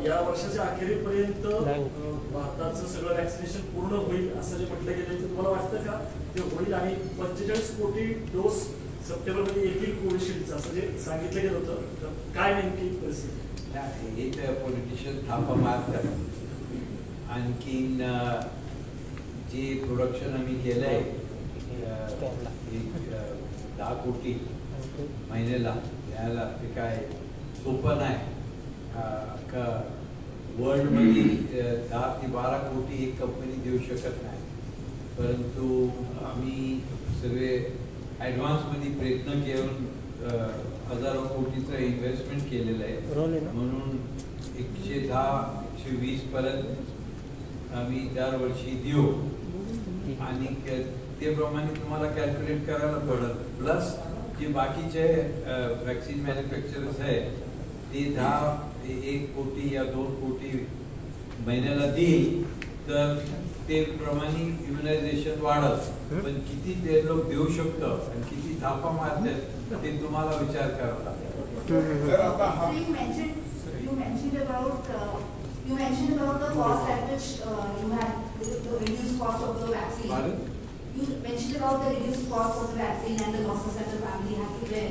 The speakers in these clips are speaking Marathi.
या वर्षाच्या अखेरीपर्यंत भारताचं सगळं वॅक्सिनेशन पूर्ण होईल असं जे म्हटलं गेलं ते तुम्हाला वाटतं का ते होईल आणि 45 कोटी डोस सप्टेंबरमध्ये येतील कोविशिल्डचं असं जे सांगितलं गेलं होतं तर काय नेमकी परिस्थिती? हे तर पॉलिटिशियन थापा मारतात. आणखीन जे प्रोडक्शन आम्ही केलंय 10 कोटी महिन्याला याला ते काय सोपं नाही. वर्ल्डमध्ये 10 ते 12 कोटी एक कंपनी देऊ शकत नाही. परंतु आम्ही सगळे ॲडव्हान्समध्ये प्रयत्न करून हजारो कोटीचं इन्व्हेस्टमेंट केलेलं आहे. म्हणून 110-120 पर्यंत आम्ही दरवर्षी देऊ आणि त्याप्रमाणे तुम्हाला कॅल्क्युलेट करायला पडत. प्लस जे बाकीचे वॅक्सिन मॅन्युफॅक्चरर्स आहेत ते 1 कोटी या 2 कोटी महिन्याला देईल तर ते प्रमाणे इम्युनायझेशन वाढत. पण किती ते लोक देऊ शकतं आणि किती थापा मारतात ते तुम्हाला विचार करावा लागेल. You mentioned about the cost at which you had the reduced cost of the vaccine. Pardon? You mentioned about the reduced cost of the vaccine and the losses that the family had to bear.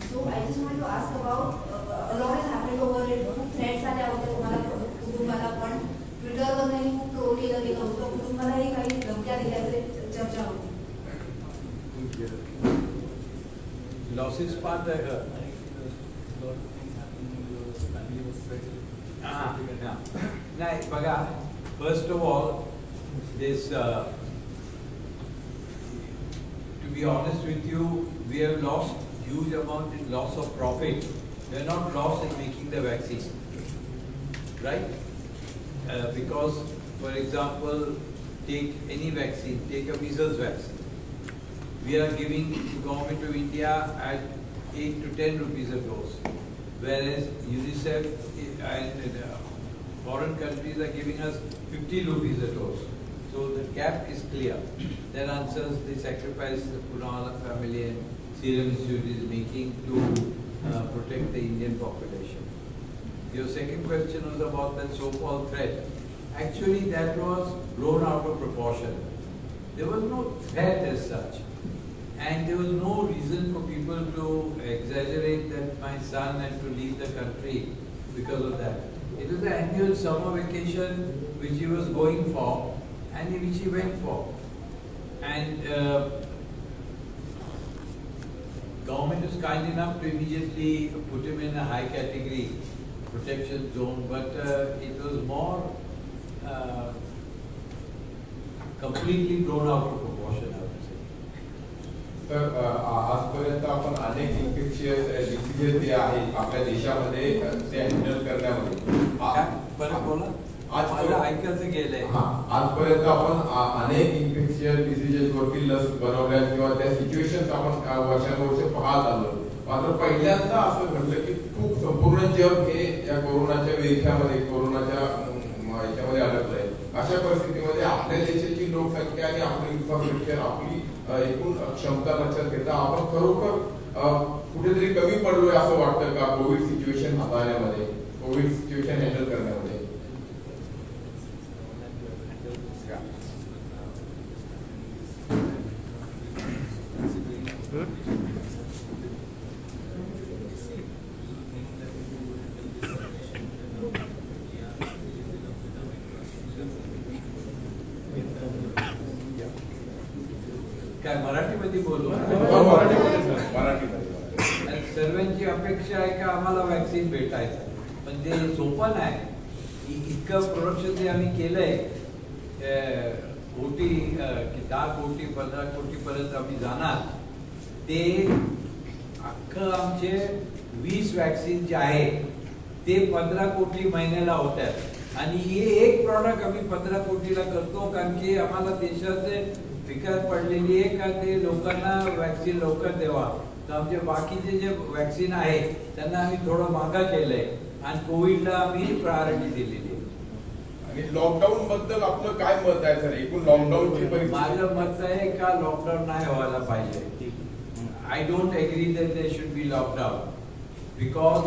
So I just wanted to ask about a lot has happened over it. खूप threats आले होते कुटुंबाला पण ट्विटरवरही खूप ट्रोल केलं गेलं होतं. कुटुंबालाही काही धमक्या दिल्याचे चर्चा होती. लॉसेस पाहत आहे का? नाही बघा, first of all this to be honest with you, we have lost huge amount in loss of profit. We are not lost in making the vaccine, right? Because, for example, take any vaccine, take a measles vaccine. We are giving to government of India at 8 to 10 rupees a dose, whereas UNICEF and foreign countries are giving us 50 rupees a dose. So the gap is clear. That answers the sacrifice the Poonawalla family and Serum Institute is making to protect the Indian population. Your second question was about that so-called threat. Actually, that was blown out of proportion. There was no threat as such. And there was no reason for people to exaggerate that my son had to leave the country because of that. It was the annual summer vacation which he was going for and which he went for. And government was kind enough to immediately put him in a high category protection zone, but it was more completely blown out of proportion, I would say. तर आजपर्यंत आपण अनेक इन्फेक्शियस डिसीजेस जे आहेत आपल्या देशामध्ये ते हँडल करण्यामध्ये परत बोला. ऐकायचं गेलंय. आजपर्यंत आपण अनेक इन्फेक्शियस डिसीजेस वरती लस बनवल्या किंवा त्या सिच्युएशन आपण वर्षानुवर्ष पाहत आलो. मात्र पहिल्यांदा असं घडलं की खूप संपूर्ण जग हे या कोरोनाच्या विळख्यामध्ये कोरोनाच्या याच्यामध्ये अडकलंय. अशा परिस्थितीमध्ये आपल्या देशाची लोकसंख्या आणि आपली इन्फ्रास्ट्रक्चर आपली एकूण क्षमता लक्षात घेता आपण खरोखर कुठेतरी कमी पडलोय असं वाटतं का कोविड सिच्युएशन हाताळण्यामध्ये, कोविड सिच्युएशन हँडल करण्यामध्ये? काय मराठीमध्ये बोलू? सर्वांची अपेक्षा आहे की आम्हाला वॅक्सिन भेटायचं, पण ते सोपं नाही. इतकं प्रोडक्शन जे आम्ही केलंय कोटी 10 कोटी 15 कोटी पर्यंत आम्ही जाणार. ते अख्खं आमचे 20 वॅक्सिन जे आहे ते 15 कोटी महिन्याला होतात आणि हे एक प्रॉडक्ट आम्ही 15 कोटीला करतो कारण की आम्हाला देशाचे फिकर पडलेली आहे का ते लोकांना वॅक्सिन लवकर द्यावा. तर आमचे बाकीचे जे वॅक्सिन आहे त्यांना आम्ही थोडं मागा केलंय आणि कोविडला आम्ही प्रायोरिटी दिलेली आहे. आणि लॉकडाऊन बद्दल आपलं काय मत आहे सर? एकूण लॉकडाऊनची परिस्थिती? माझं मत आहे का लॉकडाऊन नाही व्हायला पाहिजे. I don't agree that there should be lockdown because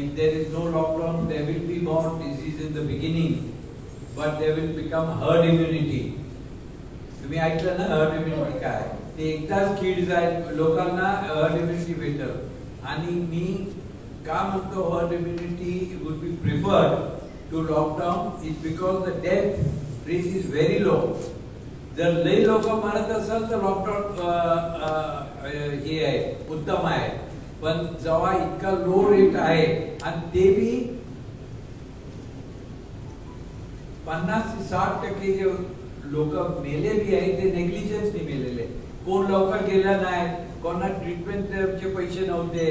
if there is no lockdown, there will be more disease in the beginning, but there will become herd immunity. तुम्ही ऐकलं ना हर्ड इम्युनिटी काय? ते एकदाच किड्स आहेत लोकांना हर्ड इम्युनिटी भेटत आणि मी का म्हणतो herd immunity would be preferred to lockdown is because the death rate is very low. जर लई लोक मरत असेल तर लॉकडाऊन हे आहे उत्तम आहे, पण जेव्हा इतका लो रेट आहे आणि ते बी 50 ते 60% जे लोक मेले बी आहे ते नेग्लिजन्सनी मेलेले. कोण लवकर गेला नाही, कोणा ट्रीटमेंटचे पैसे नव्हते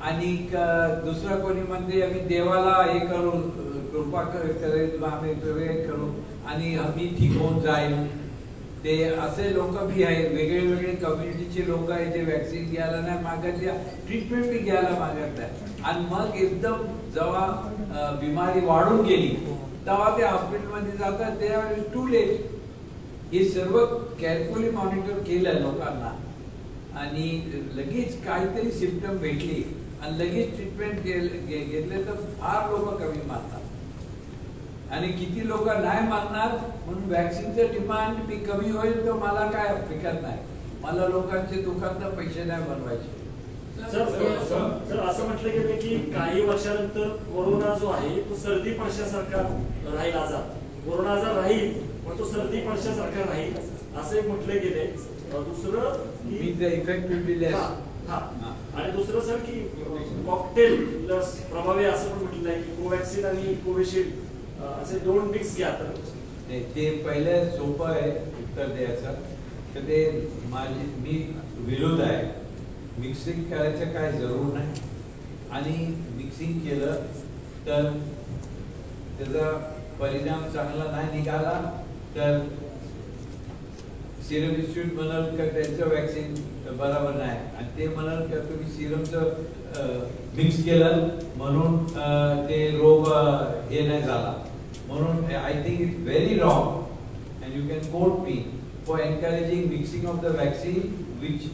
आणि दुसरा कोणी म्हणजे आम्ही देवाला हे करून कृपा करेल आम्ही करू आणि आम्ही ठीक होऊन जाईल. ते असे लोक बी आहेत, वेगळे वेगळे कम्युनिटीचे लोक आहेत जे वॅक्सिन घ्यायला नाही मागत, ट्रीटमेंट बी घ्यायला मागत नाही. आणि मग एकदम जेव्हा बिमारी वाढून गेली तेव्हा ते हॉस्पिटलमध्ये जातात, ते टू लेट. हे सर्व केअरफुली मॉनिटर केलं लोकांना आणि लगेच काहीतरी सिम्पटम भेटली आणि लगेच ट्रीटमेंट घेतले तर फार लोक कमी मारतात. आणि किती लोक नाही मारणार म्हणून वॅक्सिनचं डिमांड बी कमी होईल तर मला काय फिकर नाही. मला लोकांचे दुकानला पैसे नाही बनवायचे. सर असं म्हटलं गेलं की काही वर्षानंतर कोरोना जो आहे तो सर्दी पडशासारखा राहील आजार. कोरोना आजार राहील पण तो सर्दी पडशासारखा राहील असे म्हटले गेले. दुसरं इफेक्ट विल बी लेस. आणि दुसरं सर की कॉकटेल लस प्रभावी असं पण म्हटलं आहे की कोवॅक्सिन आणि कोविशिल्ड असे दोन मिक्स घ्या. तर ते पहिले सोपं आहे उत्तर द्यायचं, तर ते मी विरोध आहे. मिक्सिंग करायचं काय जरूर नाही आणि मिक्सिंग केलं तर त्याचा परिणाम चांगला नाही निघाला तर सिरम इन्स्टिट्यूट म्हणाल का त्यांचं वॅक्सिन बरोबर नाही आणि ते म्हणाल का तुम्ही सिरमचं मिक्स केलं म्हणून ते रोग हे नाही झाला. म्हणून I think it's very wrong and you can quote me for encouraging mixing of the vaccine which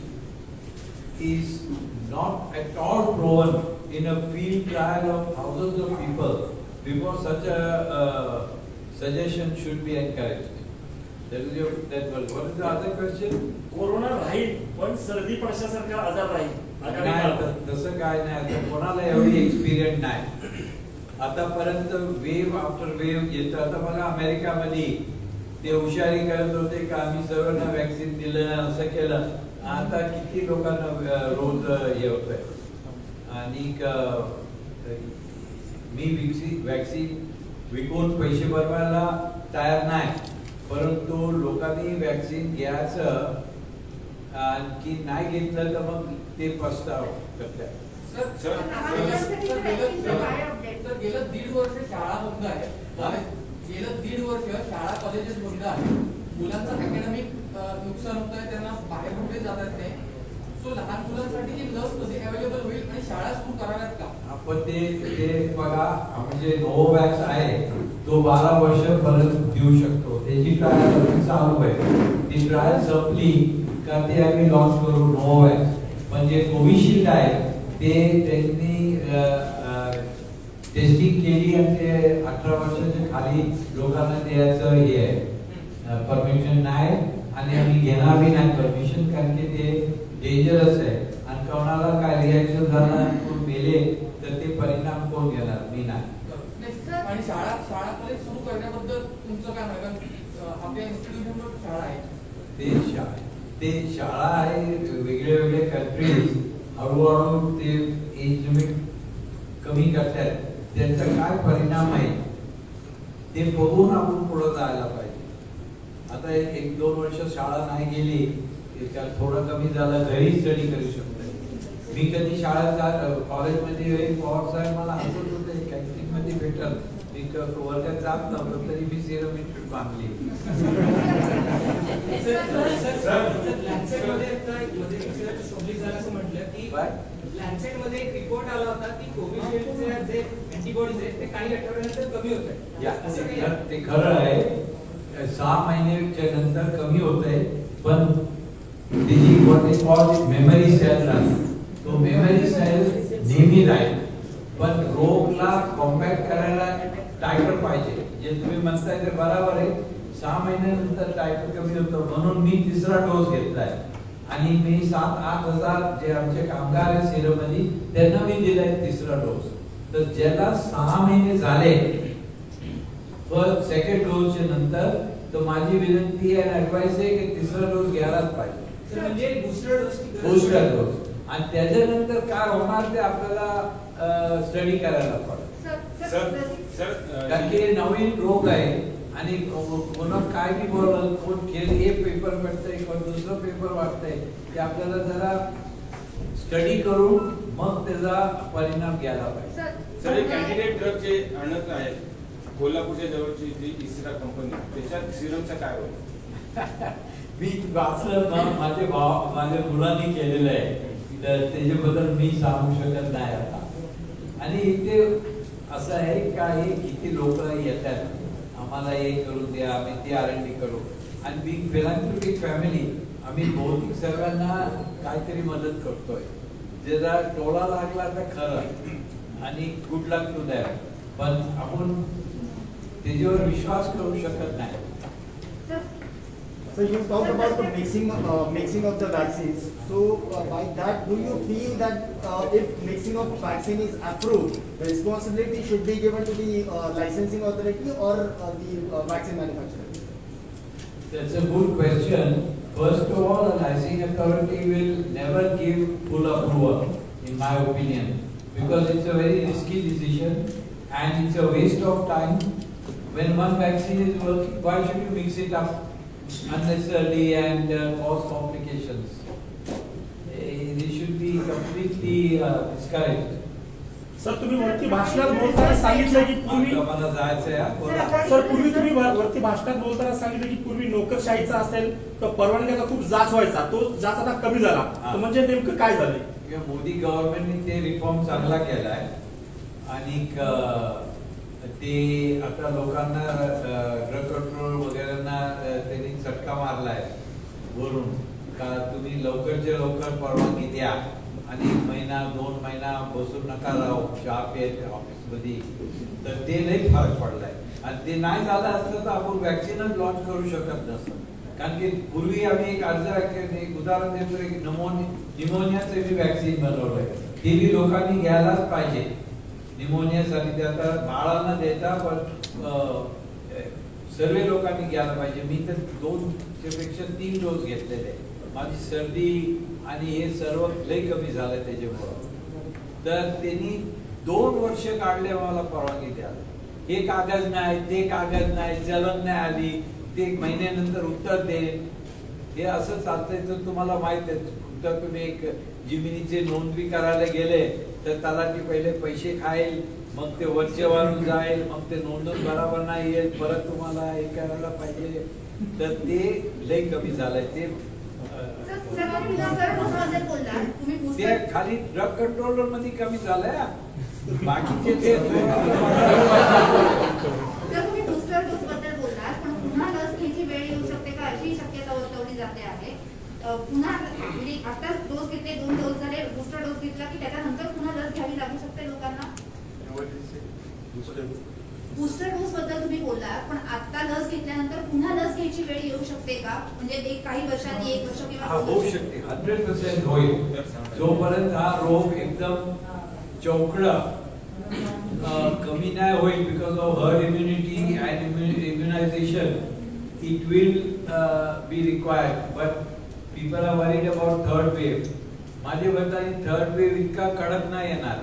is not at all proven in a field trial of thousands of people before such a suggestion should be encouraged. That was what is the other question? Corona राहील पण सर्दी पडशासारखा आजार राहील. तसं काय नाही. आता कोणाला एवढी एक्सपिरियन्स नाही. आतापर्यंत वेव्ह आफ्टर वेव्ह येतं. आता बघा अमेरिकामध्ये ते हुशारी करत होते का आम्ही सर्वांना वॅक्सिन दिलं असं केलं. आता किती लोकांना रोज हे होत आहे. आणि मी वॅक्सिन विकून पैसे भरवायला तयार नाही, परंतु लोकांनी वॅक्सिन घ्यायचं आणखी नाही घेतलं तर मग ते पस्ताव करतात. गेलं 1.5 वर्ष शाळा बंद आहे. गेलं 1.5 वर्ष शाळा कॉलेजेस बंद आहे. मुलांचं अकॅडमिक नुकसान होत आहे, त्यांना बाहेर कुठे जात नाही. सो लहान मुलांसाठी ही लस कधी अवेलेबल होईल आणि शाळा सुरू कराव्यात का? आपण ते बघा म्हणजे नोव्हॅक्स आहे तो 12 वर्षापर्यंत देऊ शकतो. त्याची ट्रायल चालू आहे. ती ट्रायल संपली का ते आम्ही लॉन्च करू नोव्हॅक्स. पण जे कोविशिल्ड आहे ते त्यांनी टेस्टिंग केली आणि ते 18 वर्षाच्या खाली लोकांना द्यायचं हे आहे परमिशन नाही आणि आम्ही घेणार बी नाही परमिशन, कारण की ते डेंजरस आहे आणि कोणाला काय रिॲक्शन झालं कोण मेले तर ते परिणाम कोण घेणार? मी नाही. आणि शाळा कॉलेज सुरू करण्याबद्दल तुमचं काय म्हणणं? आपल्या इन्स्टिट्यूशनवर शाळा आहे, ते शाळा आहे वेगळे वेगळे कंट्रीज हळूहळू ते एज लिमिट कमी करतात. त्यांचा काय परिणाम आहे ते बघून आपण पुढे जायला पाहिजे. आता 1-2 वर्ष शाळा नाही गेली थोडं कमी झालं घरी स्टडी करू शकतो. मी कधी शाळेत कॉलेजमध्ये पवार साहेब मला हसत होते कॅन्टीन मध्ये भेटल. मी वर्गात जात नव्हतं तरी मी सिरम इन्स्टिट्यूट बांधली. लॅन्सेटमध्ये एक रिपोर्ट आला होता की कोविशिल्डचे जे अँटीबॉडीज आहेत ते काही आठवड्यानंतर कमी होत आहेत. ते खरं आहे. 6 महिन्याच्या नंतर कमी होत आहे, पण त्याची what is called memory cell राहते. तो मेमरी सेल राहील, पण रोगला कॉम्बॅट करायला टायटर पाहिजे. जे तुम्ही म्हणताय ते बरोबर आहे. 6 महिन्यानंतर टायटर कमी होतं, म्हणून मी तिसरा डोस घेतलाय आणि मी 7-8 हजार जे आमचे कामगार आहेत सिरममध्ये त्यांना मी दिलाय तिसरा डोस. तर ज्याला 6 महिने झाले सेकंड डोसच्या नंतर, तर माझी विनंती आणि ऍडवाइस आहे की तिसरा डोस घ्यायलाच पाहिजे, म्हणजे बूस्टर डोस बूस्टर डोस. आणि त्याच्यानंतर काय होणार ते आपल्याला स्टडी करायला पडेल. कारण की नवीन रोग आहे आणि कोणा काय बी बोलल, कोण एक पेपर वाटतंय, कोण दुसरं पेपर वाटतंय, ते आपल्याला जरा स्टडी करून मग त्याचा परिणाम घ्यायला पाहिजे. सर, कॅन्डिडेट ड्रग जे आणत आहेत कोल्हापूरच्या जवळची जी इस्रा कंपनी, त्याच्यात सिरमचं काय होईल? मी वाचलं, माझ्या मुलांनी केलेलं आहे, तर त्याच्याबद्दल मी सांगू शकत नाही आता. आणि इथे असं आहे का, हे किती लोक येतात, आम्हाला हे करून द्या, आम्ही ते R&D करू. आणि बिग फिलॅन्थ्रोपिक फॅमिली, आम्ही बहुतेक सर्वांना काहीतरी मदत करतोय. जरा टोळा लागला तर खरं आणि गुड लक टू दॅट, पण आपण त्याच्यावर विश्वास करू शकत नाही. So you talked about the mixing of the vaccines. So by that, do you feel that if mixing of vaccine is approved, the responsibility should be given to the licensing authority or the vaccine manufacturer? That's a good question. First of all, a licensing authority will never give full approval, in my opinion, because it's a very risky decision and it's a waste of time. When one vaccine is working, why should you mix it up unnecessarily and cause complications? They should be completely discouraged. Sir, तुम्ही वरती भाषणात बोलताना सांगितलं की पूर्वी, मला जायचंय हा, बोला. सर पूर्वी तुम्ही वरती भाषणात बोलताना सांगितलं की पूर्वी नोकरशाहीचा असेल तर परवानग्याचा खूप जाच व्हायचा, तो जाच आता कमी झाला. तर म्हणजे नेमकं काय झालंय? किंवा मोदी गव्हर्नमेंटने ते रिफॉर्म चांगला केलाय आणि ते आता लोकांना ड्रग कंट्रोल वगैरेंना त्यांनी चटका मारलाय वरून, का तुम्ही लवकरच्या लवकर परवानगी द्या आणि 1-2 महिना बसून नका राहू चहा पेत ऑफिसमध्ये. तर ते लई फरक पडलाय. आणि ते नाही झालं असतं तर आपण वॅक्सिनच लॉन्च करू शकत नसतं. कारण की पूर्वी आम्ही एक एक उदाहरण देतो, एक निमोनियाचं बी वॅक्सिन बनवलंय, ते बी लोकांनी घ्यायलाच पाहिजे. निमोनियासाठी ते आता बाळांना देता, पण सर्व लोकांनी घ्यायला पाहिजे. मी तर 2 पेक्षा 3 डोस घेतलेले. माझी सर्दी आणि हे सर्व लय कमी झालं त्याच्यामुळं. तर त्यांनी 2 वर्ष काढले मला परवानगी द्यायला. हे कागद नाही, ते कागद नाही, चलन नाही आली, ते 1 महिन्यानंतर उत्तर दे. हे असं चालतंय. तर तुम्हाला माहित आहे, उत्तर तुम्ही एक जमिनीचे नोंदणी करायला गेले तर त्याला ती पहिले पैसे खाईल, मग ते वरचेवरून जाईल, मग ते नोंदून बरोबर नाही येईल, परत तुम्हाला हे करायला पाहिजे. तर ते लय कमी झालंय. ते खाली ड्रग कंट्रोलर मध्ये कमी झालंय, बाकीचे ते तुम्ही बूस्टर डोस बद्दल बोललात, पण पुन्हा लस घ्यायची वेळ येऊ शकते का अशी शक्यता वर्तवली जाते आहे. पुन्हा म्हणजे आता डोस घेतले, 2 डोस झाले, बूस्टर डोस घेतला की त्याच्यानंतर पुन्हा लस घ्यावी लागू शकते लोकांना. बूस्टर डोस बद्दल तुम्ही बोललात, पण आता लस घेतल्यानंतर पुन्हा लस घ्यायची वेळ येऊ शकते का? म्हणजे काही वर्षांनी, 1 वर्ष किंवा होऊ शकते, 100% होईल. जोपर्यंत हा रोग एकदम चौकडा कमी नाही होईल, because of herd immunity and immunisation, it will be required. But people are worried about third wave. माझ्या मताने थर्ड वेव्ह इतका कडक नाही येणार,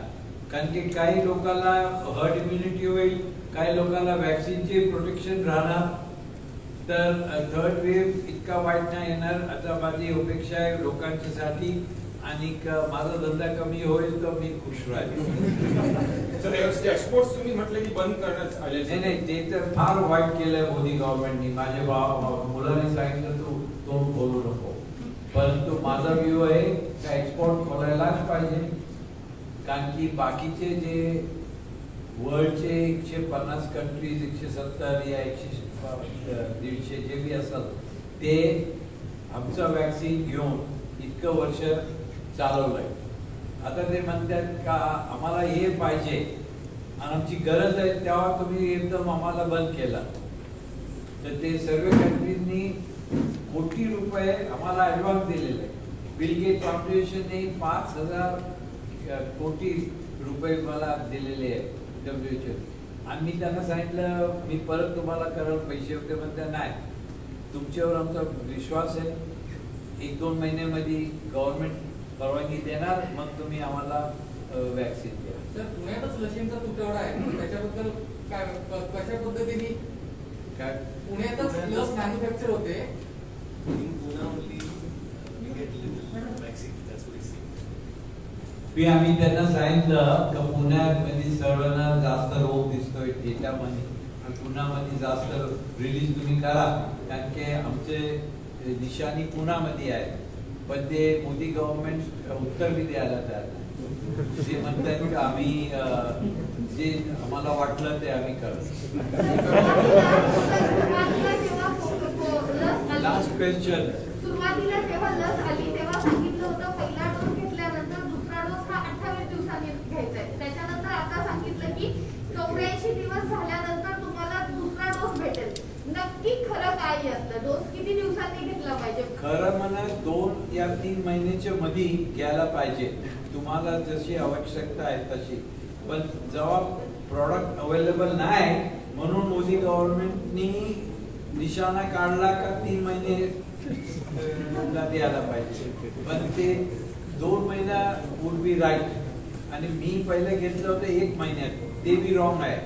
कारण की काही लोकांना हर्ड इम्युनिटी होईल, काही लोकांना वॅक्सिनचे प्रोटेक्शन राहणार. तर थर्ड वेव्ह इतका वाईट नाही येणार. आता माझी अपेक्षा आहे लोकांच्यासाठी, आणि माझा धंदा कमी होईल तर मी खुश राहील. सर, एक्सपोर्ट्स तुम्ही म्हटलं की बंद करण्यात आले. नाही, ते तर फार वाईट केलंय मोदी गव्हर्नमेंटनी. माझ्या मुलाने सांगितलं तू तोंड बोलू नको, परंतु माझा व्ह्यू आहे का एक्सपोर्ट खोलायलाच पाहिजे. कारण की बाकीचे जे वर्ल्डचे 150 कंट्रीज, 170 या 150-150 जे बी असतात, ते आमचं वॅक्सिन घेऊन इतकं वर्ष चालवलंय आता ते म्हणतात का आम्हाला हे पाहिजे आणि आमची गरज आहे, तेव्हा तुम्ही एकदम आम्हाला बंद केला. तर ते सर्व कंट्रीजनी कोटी रुपये आम्हाला ऍडव्हान्स दिलेले आहे. बिल गेट फाउंडेशनने 5,000 कोटी रुपये मला दिलेले आहे WHO. आणि मी त्यांना सांगितलं मी परत तुम्हाला करेल पैसे होते, म्हणते नाही, तुमच्यावर आमचा विश्वास आहे, 1-2 महिन्यामध्ये गव्हर्नमेंट परवानगी देणार, मग तुम्ही आम्हाला वॅक्सिन द्या. तर पुण्यातच लसींचा तुटवडा आहे, त्याच्याबद्दल काय कशा पद्धतीने काय पुण्यातच लस मॅन्युफॅक्चर होते. आम्ही त्यांना सांगितलं की पुण्यामध्ये सर्वांना जास्त रोग दिसतोय डेटामध्ये, आणि पुण्यामध्ये जास्त रिलीज तुम्ही करा, कारण की आमचे निशाणी पुण्यामध्ये आहे. पण ते मोदी गव्हर्नमेंट उत्तर बी द्यायला तयार नाही. ते म्हणतात की आम्ही जे आम्हाला वाटलं ते आम्ही करतो. Last question. सुरुवातीला जेव्हा लस आली तेव्हा सांगितलं होतं पहिला डोस घेतल्यानंतर दुसरा डोस हा 28 दिवसांनी घ्यायचा आहे. त्याच्यानंतर आता सांगितलं की 84 दिवस झाल्यानंतर तुम्हाला दुसरा डोस भेटेल. नक्की खरं काय असतं? डोस किती दिवसांनी घेतला पाहिजे? खरं म्हणा 2 या 3 महिन्याच्या मध्ये घ्यायला पाहिजे, तुम्हाला जशी आवश्यकता आहे तशी. पण जेव्हा प्रॉडक्ट अवेलेबल नाही म्हणून मोदी गव्हर्नमेंटनी निशाणा काढला का 3 महिने द्यायला पाहिजे. पण ते 2 महिना वुड बी राईट. आणि मी पहिले घेतलं होतं 1 महिन्यात, ते बी रॉंग आहे.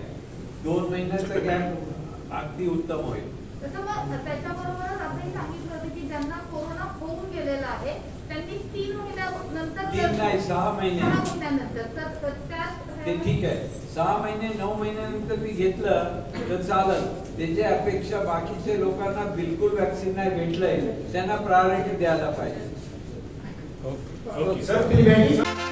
2 महिन्याचा गॅप अगदी उत्तम होईल. तसं मग त्याच्याबरोबरच आपण सांगितलं होतं की ज्यांना कोरोना होऊन गेलेला आहे त्यांनी 3 महिन्यानंतर 3 नाही 6 महिने. 6 महिन्यानंतर तर त्यात ते ठीक आहे. 6 महिने 9 महिन्यानंतर मी घेतलं तर चालत. त्याच्या अपेक्षा बाकीच्या लोकांना बिलकुल वॅक्सिन नाही भेटलंय, त्यांना प्रायोरिटी द्यायला पाहिजे. Okay sir